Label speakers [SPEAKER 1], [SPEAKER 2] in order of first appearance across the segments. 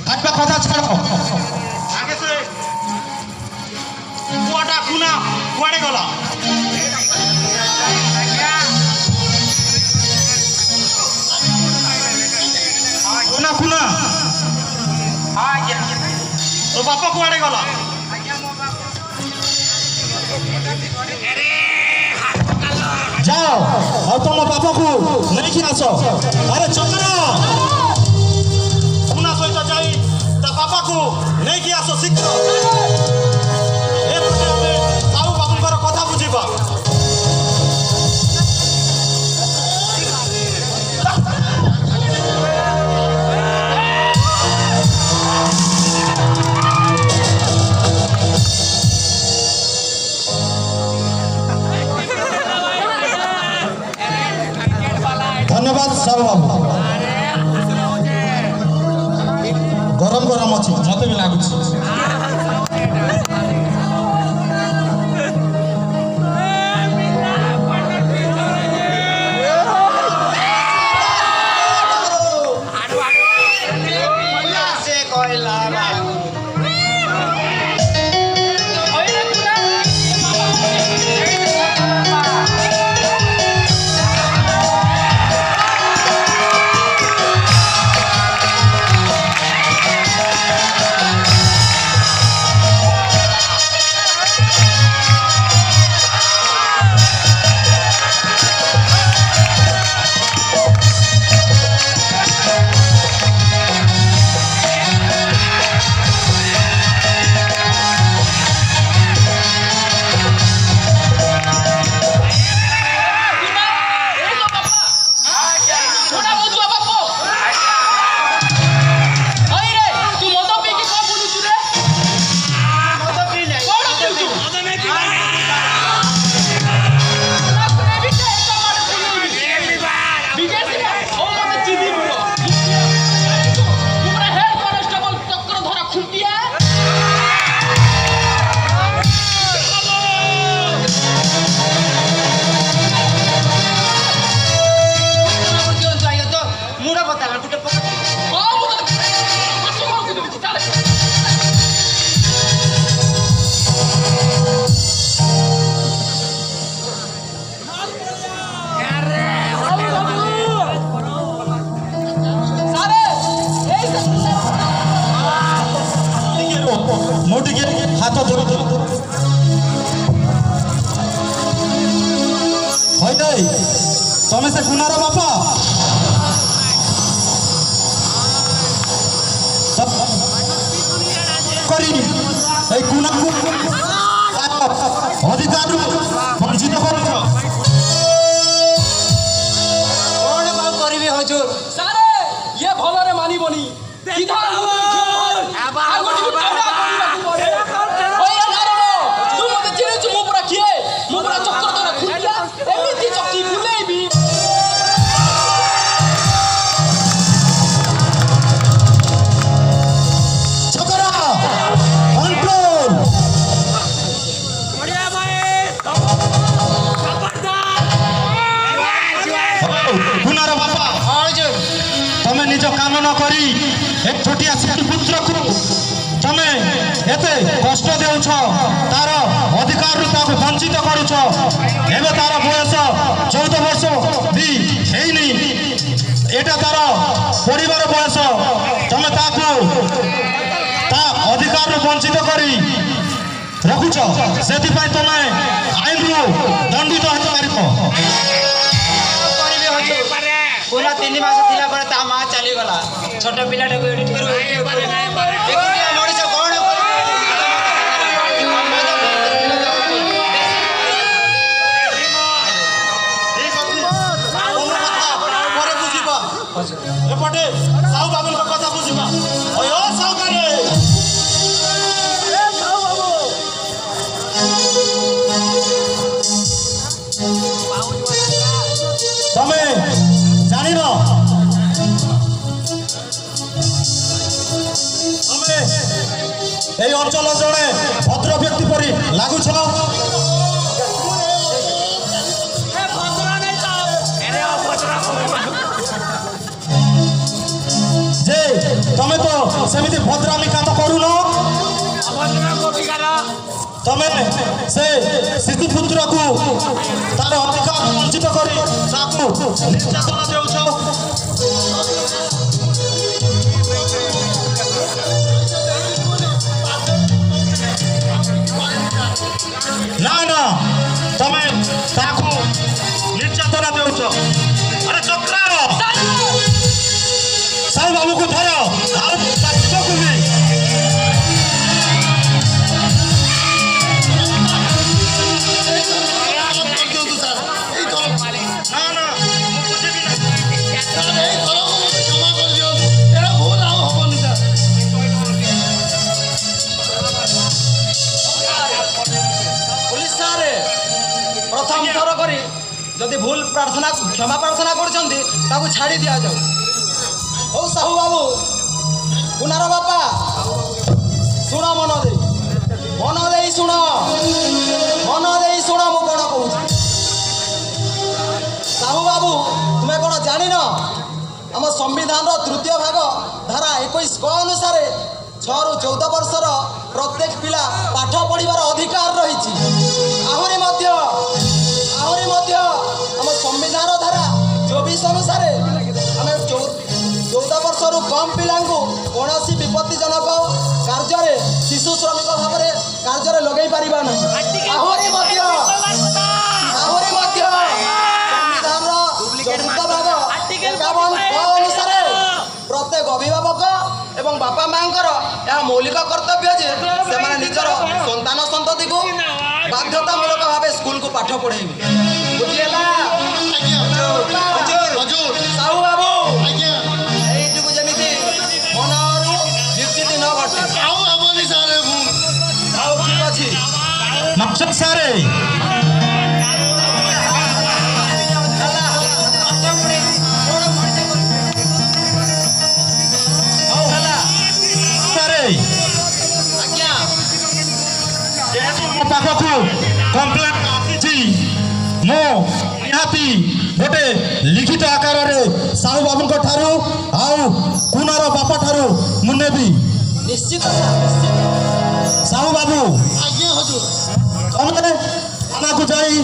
[SPEAKER 1] কাটবা কথা ছাড়ো
[SPEAKER 2] আগে সে কুয়াটা কুনা কুয়াড়ে গলা কুনা কুনা তো বাপা কুয়াড়ে গলা
[SPEAKER 1] যাও আর তোমার বাপাকু নেকি আস আরে চকরা
[SPEAKER 2] কুনা সহিত যাই তা বাপাকু নেকি আস শীঘ্র এরপরে আমি সাহু বাবুঙ্কর কথা বুঝিবা
[SPEAKER 1] ধন্যবাদ সাহু বাবু গরম গরম ଅଛି মতে ବି ଲାଗୁଛି ମୁଁ ଟିକେ ହାତ ଧରି ହୋଇନାଇ ତମେ ସେ କୁନାର ବାପା କରି এই কুনাକୁ ଅଧିକାରରୁ ବଞ୍ଚିତ କରୁଛ
[SPEAKER 3] କଣ ଆଉ କରିବି ହଜୁର
[SPEAKER 4] ସାରେ ଇଏ ଭଲରେ ମାନିବନି
[SPEAKER 1] କୁନାର ବାପା ତମେ ନିଜ କାମ ନ କରି ଏକ ଛୋଟିଆ ଶିଶୁ ପୁତ୍ରକୁ ତମେ ଏତେ କଷ୍ଟ ଦେଉଛ ତାର ଅଧିକାରରୁ ତାକୁ ବଞ୍ଚିତ କରୁଛ ଏବେ ତାର ବୟସ 14 ବର୍ଷ ବି ହେଇନି এটা তার পরিবার বয়স তুমি তাকে তা অধিকার বঞ্চিত করি রাখুছ সেপাই তুমি আইনরু দণ্ডিত হতে পারিব
[SPEAKER 3] পুরা 3 মাস থিলা পরে তা মা চালি গলা ছোট পিলাটাকে এডি ঠেরু একুটিয়া মଣିଷ কোন
[SPEAKER 2] এপটে সাহু বাবুଙ୍କ কথা বুঝিবা ওই ও সাহুকারে
[SPEAKER 4] সাহু বাবু
[SPEAKER 1] তুমি জানিন তুমি এই অঞ্চল জনে ভদ্র ব্যক্তি পরি লাগুছ যে তুমি তো ସେମିତି ଭଦ୍ରାମୀ କାମ କରୁନ। ତମେ ସେ ଶିଶୁପୁତ୍ରକୁ ତାର ଅଧିକାର ବଞ୍ଚିତ କରି ତାକୁ ନିର୍ଯାତନା ଦେଉଛ। ନା ନା ତମେ ତାକୁ ନିର୍ଯାତନା ଦେଉଛ। ଆରେ ଚକ୍ରାର ସାହୁ ବାବୁକୁ ଧର ଆଉ ତାକୁ ବି ନା ନା ମୁଁ ବୁଝିବି ନା।
[SPEAKER 3] পুলিশ সারে প্রথম থর করে যদি ভুল প্রার্থনা ক্ষমা প্রার্থনা করছেন তাকে ছাড়ি দিয়া যাও। হো সাহু বাবু কুনার বাপা শুণ মন দেই শুণ মু কোণ কହୁছি। সাহু বাবু তুমি কোণ জানিন আম সংবিধানর তৃতীয় ভাগ ধারা 21 ক অনুসারে 6 ରୁ 14 ବର୍ଷର ପ୍ରତ୍ୟେକ ପିଲା ପାଠ ପଢ଼ିବାର ଅଧିକାର ରହିଛି। ଆହୁରି ମଧ୍ୟ ଆମ ସମ୍ବିଧାନ ଧାରା 24 ଅନୁସାରେ ଆମେ 14 ବର୍ଷରୁ କମ୍ ପିଲାଙ୍କୁ କୌଣସି ବିପତ୍ତିଜନକ କାର୍ଯ୍ୟରେ ଶିଶୁ ଶ୍ରମିକ ଭାବରେ କାର୍ଯ୍ୟରେ ଲଗାଇ ପାରିବା ନାହିଁ। ଆହୁରି ମଧ୍ୟ ସମ୍ବିଧାନର 4th ଭାଗ 51 କ ଅନୁସାରେ ପ୍ରତ୍ୟେକ ଅଭିଭାବକ ଏବଂ ବାପା ମାଙ୍କର ଏହା ମୌଳିକ କର୍ତ୍ତବ୍ୟ ଯେ ସେମାନେ ନିଜର ସନ୍ତାନ ସନ୍ତତିକୁ ବାଧ୍ୟତାମୂଳକ ଭାବେ ସ୍କୁଲକୁ ପାଠ ପଢ଼େଇବେ। ବୁଝିହେଲା? ସାହୁ ବାବୁ ଏଇଟିକୁ ଯେମିତି ମନରୁ ବିଚ୍ୟୁତି ନ ଘଟେ। ଆଉ ଠିକ ଅଛି
[SPEAKER 1] ନକ୍ସଲ ସାରେ
[SPEAKER 3] ହଉ ହେଲା
[SPEAKER 1] ସାରେ
[SPEAKER 3] ଆଜ୍ଞା।
[SPEAKER 1] ମୋ ପାଖକୁ କମ୍ପ୍ଲେନ୍ ଆସିଛି। ମୁଁ ନିହାତି ଗୋଟେ ଲିଖିତ ଆକାରରେ ସାହୁ ବାବୁଙ୍କ ଠାରୁ ଆଉ କୁନାର ବାପା ଠାରୁ ମୁଁ ନେବି।
[SPEAKER 3] ନିଶ୍ଚିତ ନିଶ୍ଚିତ।
[SPEAKER 1] ସାହୁ ବାବୁ ତମେ ଥାନାକୁ ଯାଇ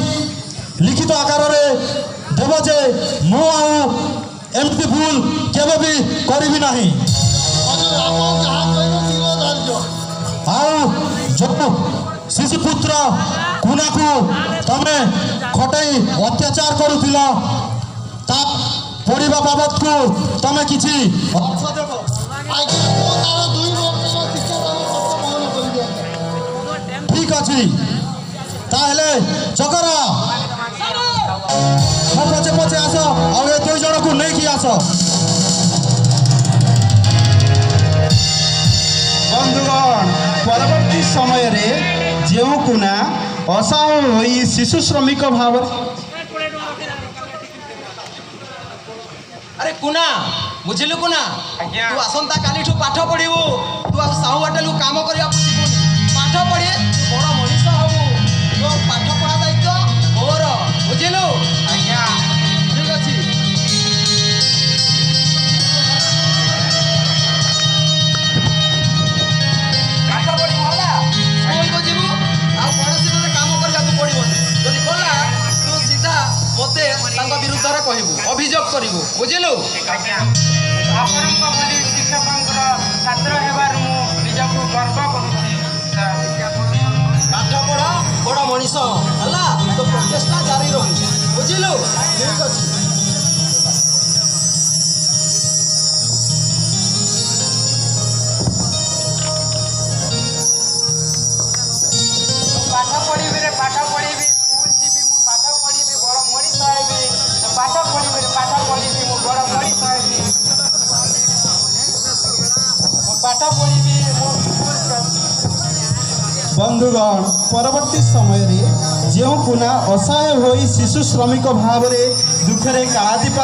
[SPEAKER 1] ଲିଖିତ ଆକାରରେ ଦେବ ଯେ ମୁଁ ଆଉ ଏମିତି ଭୁଲ କେବେ ବି କରିବି ନାହିଁ। ଆଉ ଯୋଉ ଶିଶୁପୁତ୍ର କୁନାକୁ ତମେ ଖଟାଇ ଅତ୍ୟାଚାର କରୁଥିଲ ତା ପଢ଼ିବା ବାବଦକୁ ତମେ କିଛି ଅର୍ଥ ଦେବ। ଠିକ ଅଛି ତାହେଲେ ଚକର ମୋ ପଛେ ପଛେ ଆସ ଆଉ ଏ 2 ଜଣକୁ ନେଇକି ଆସ।
[SPEAKER 2] ବନ୍ଧୁଗଣ ପରବର୍ତ୍ତୀ ସମୟରେ ଯେଉଁ କୁନା ଅସହାୟ ହୋଇ ଶିଶୁ ଶ୍ରମିକ ଭାବରେ
[SPEAKER 3] ଆରେ କୁନା ବୁଝିଲୁ କୁନା ତୁ ଆସନ୍ତା କାଲିଠୁ ପାଠ ପଢ଼ିବୁ। ତୁ ଆଉ ସାହୁ ହୋଟେଲକୁ କାମ କରିବାକୁ ଯିବୁନି। ପାଠ ପଢ଼ି ବଡ଼ ମଣିଷ ହବୁ। ତୋ ପାଠ ପଢ଼ା ଦାୟିତ୍ୱ ମୋର। ବୁଝିଲୁ? ଆଜ୍ଞା ଠିକ ଅଛି। ପାଠ ପଢ଼ିବୁ ହେଲା ସ୍କୁଲକୁ ଯିବୁ ଆଉ କୌଣସି ଗୋଟେ କାମ କରିବାକୁ ପଡ଼ିବନି। ଯଦି ଗଲା ତୁ ସିଧା ମୋତେ ତାଙ୍କ ବିରୁଦ୍ଧରେ କହିବୁ ଅଭିଯୋଗ କରିବୁ। ବୁଝିଲୁ?
[SPEAKER 5] ଆପଣଙ୍କ ଭଳି ଶିକ୍ଷକଙ୍କର ଛାତ୍ର ହେବାରୁ ମୁଁ ନିଜକୁ ଗର୍ବ କରୁଛି।
[SPEAKER 3] ପାଠ ପଢ଼ ବଡ଼ ମଣିଷ ହେଲା। ତୋ ପ୍ରଚେଷ୍ଟା ଜାରି ରହୁ। ବୁଝିଲୁ? ଠିକ ଅଛି।
[SPEAKER 5] ପାଠ ପଢ଼ିବି ସ୍କୁଲ ଯିବି ମୁଁ ପାଠ ପଢ଼ିବି ବଡ଼ ମଣିଷ ହେବି। ପାଠ ପଢ଼ିବି ମୁଁ ବଡ଼ ମଣିଷ ହେବି। ପାଠ ପଢ଼ିବି ମୁଁ
[SPEAKER 2] ବନ୍ଧୁଗଣ ପରବର୍ତ୍ତୀ ସମୟରେ ଯେଉଁ କୁନା ଅସହାୟ ହୋଇ ଶିଶୁ ଶ୍ରମିକ ଭାବରେ ଦୁଃଖରେ କାଳାତିପାତ